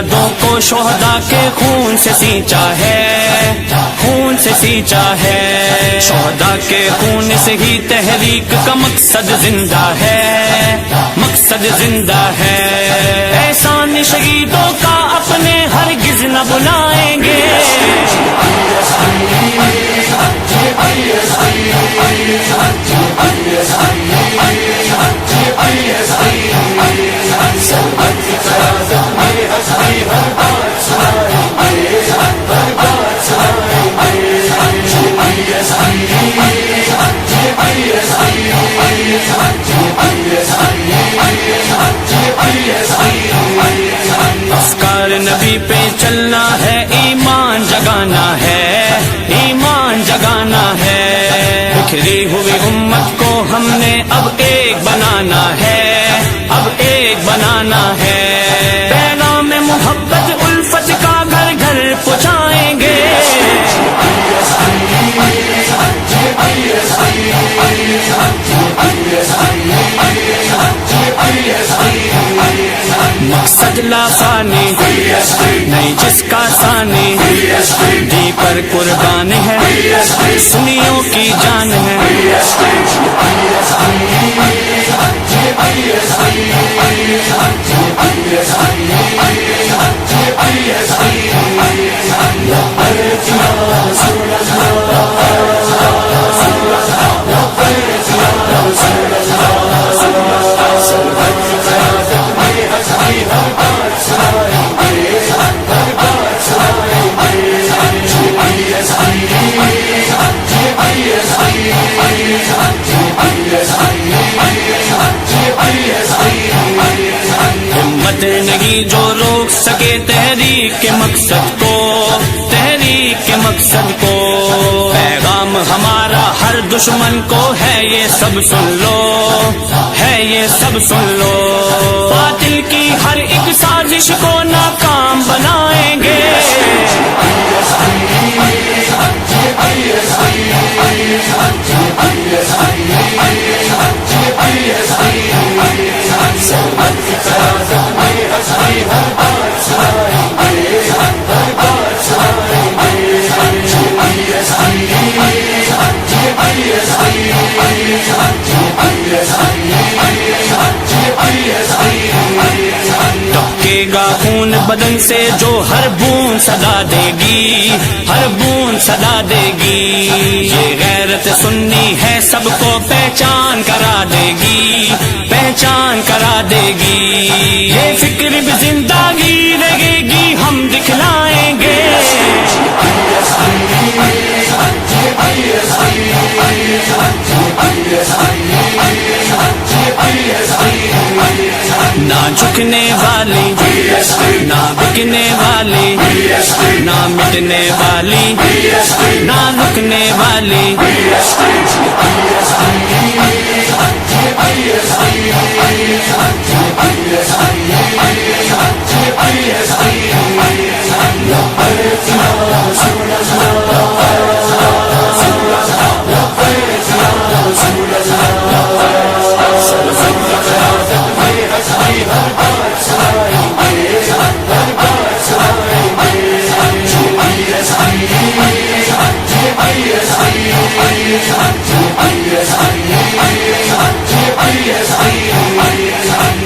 بنیادوں کو شہداء کے خون سے سینچا ہے، خون سے سینچا ہے، شہداء کے خون سے ہی تحریک کا مقصد زندہ ہے، مقصد زندہ ہے، احسان شہیدوں کا اپنے ہرگز نہ بلائیں گے، افکار نبی پہ چلنا ہے، ایمان جگانا ہے، ایمان جگانا ہے، بکھری ہوئی امت کو ہم نے اب ایک بنانا ہے، اب ایک بنانا ہے، پیغام محبت الفت کا گھر گھر پہنچائیں گے، مقصد لا فانی نہیں جس کا ثانی، جی پر قربان ہے سنیوں کی جان ہے، ہمت نہیں جو روک سکے تحریک کے مقصد کو، تحریک کے مقصد کو، پیغام ہمارا ہر دشمن کو ہے یہ سب سن لو، ہے یہ سب سن لو، باطل کی ہر ایک سازش کو ناکام بنائیں گے، ٹپکے گا خون بدن سے جو ہر بوند صدا دے گی، ہر بوند صدا دے گی، یہ غیرت سنی ہے سب کو پہچان کرا دے گی، پہچان کرا دے گی، یہ فکر بھی زندگی رہے گی ہم دکھلائیں گے، نہ جھکنے والی، نہ بکنے والی، نہ مٹنے والی، نہ رکنے والی،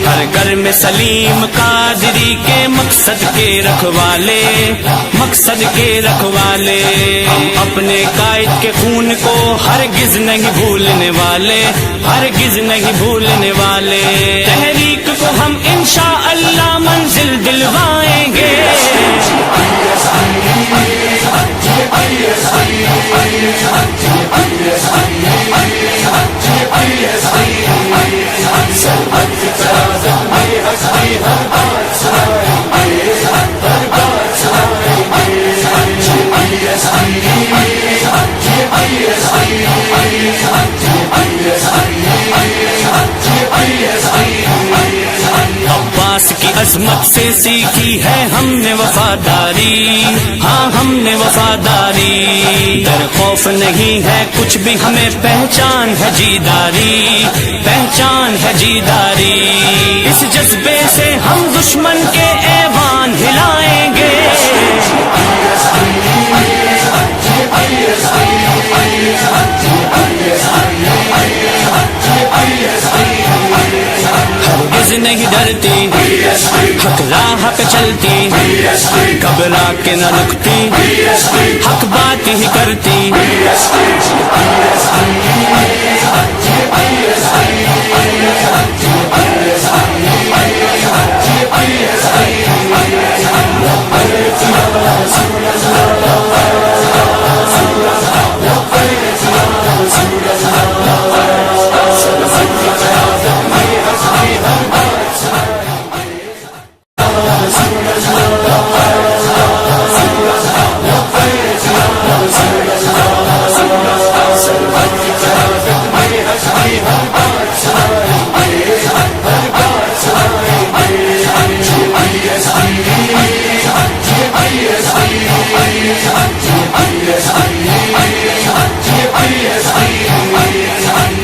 ہر گھر میں سلیم قادری کے مقصد کے رکھوالے، مقصد کے رکھوالے، ہم اپنے قائد کے خون کو ہرگز نہیں بھولنے والے، ہرگز نہیں بھولنے والے، تحریک کو ہم انشاءاللہ منزل دلوائیں گے، عباس کی عظمت سے سیکھی ہے ہم نے وفاداری، ہاں ہم نے وفاداری، در خوف نہیں ہے کچھ بھی ہمیں پہچان ہے جیداری، پہچان ہے جیداری، اس جذبے سے ہم دشمن کے ایوان ہلا نہیں ڈرتی، حق راہ پہ چلتی، گھبرا کے نہ رکتی، حق بات ہی کرتی۔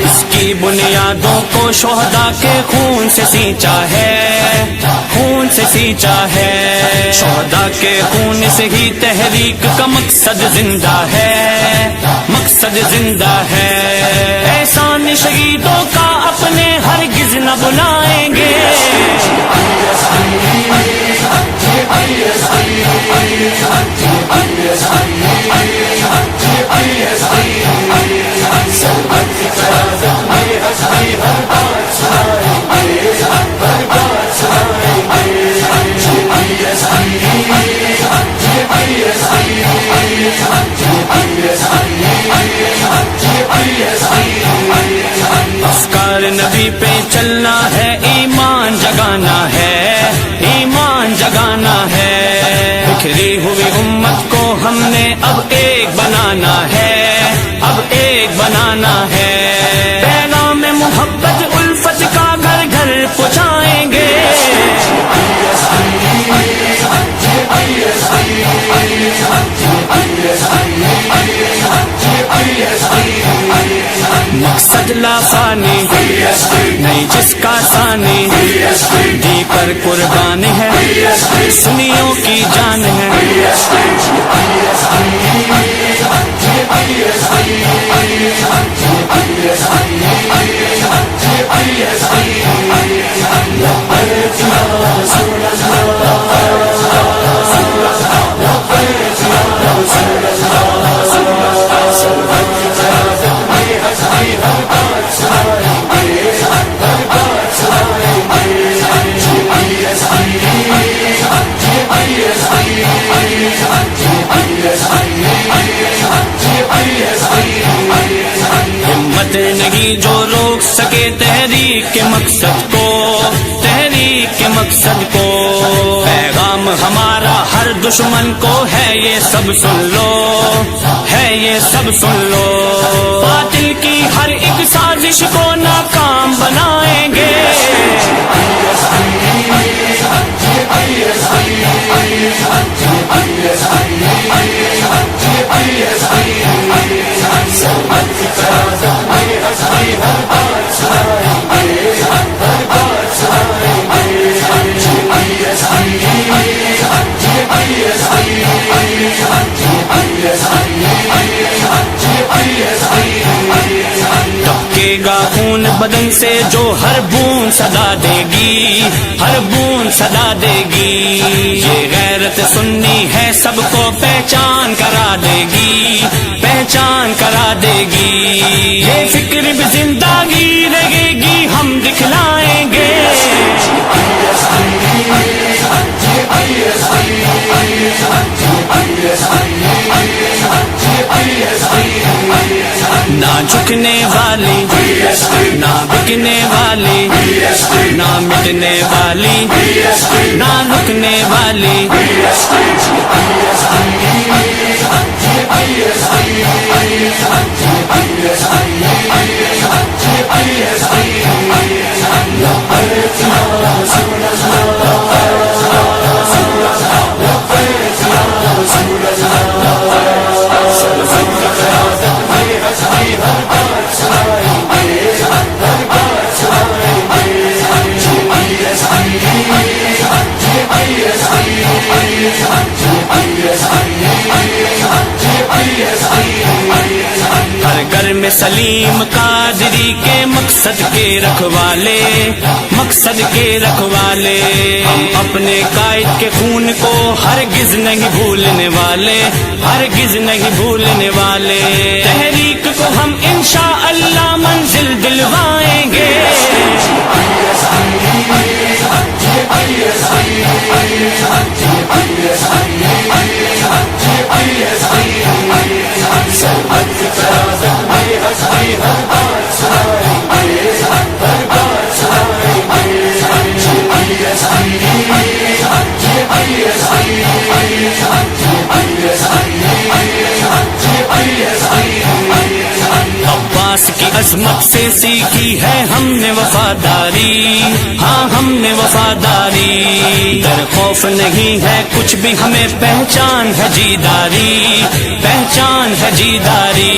اس کی بنیادوں کو شہداء کے خون سے سینچا ہے، خون سے سینچا ہے۔ شہداء کے خون سے ہی تحریک کا مقصد زندہ ہے، مقصد زندہ ہے۔ احسان شہیدوں کا اپنے ہرگز نہ بلائیں گے، افکار نبی پہ چلنا ہے، ایمان جگانا ہے، ایمان جگانا ہے۔ بکھری ہوئی امت کو ہم نے اب ایک بنانا ہے، اب ایک بنانا ہے۔ پیغام محبت الفت کا گھر گھر پہنچائیں گے، مقصد لافانی نہیں جس کا ثانی، دی پر قربان ہے، سنیوں کی جان ہے۔ ہمت نہیں جو روک سکے تحریک کے مقصد کو، تحریک کے مقصد کو۔ پیغام ہمارا ہر دشمن کو ہے، یہ سب سن لو، ہے یہ سب سن لو۔ باطل کی ہر ایک سازش کو ناکام بنائیں گے، ٹپکے گا خون بدن سے جو ہر بوند صدا دے گی، ہر بوند صدا دے گی۔ یہ غیرت سنی ہے، سب کو پہچان کرا دے گی، پہچان کرا دے گی۔ یہ فکر بھی زندگی رہے گی، ہم دکھلائیں گے، نہ جھکنے والی، نہ بکنے والی، نہ مٹنے والی، نہ رکنے والی۔ ہر گھر میں سلیم قادری قادری کے مقصد کے رکھوالے، مقصد کے رکھوالے، ہم اپنے قائد کے خون کو ہرگز نہیں بھولنے والے، ہرگز نہیں بھولنے والے، تحریک کو ہم انشاءاللہ منزل دلوائیں گے۔ عباس کی عظمت سے سیکھی ہے ہم نے وفاداری، ہاں ہم نے وفاداری، در خوف نہیں ہے کچھ بھی ہمیں، پہچان ہے جیداری، پہچان ہے جیداری،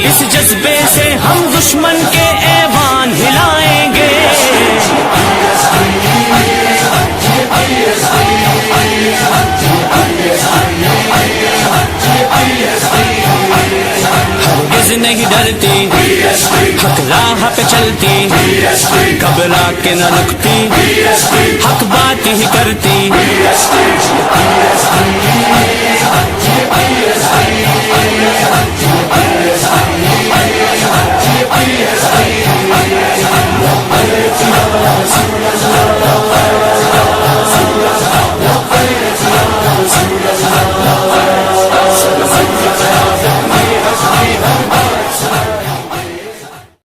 اس جذبے سے ہم دشمن کے ایوان ہلائیں گے۔ ہرگز نہیں ڈرتی، حق راہ پہ چلتی، گھبرا کے نہ رکتی، حق بات ہی کرتی۔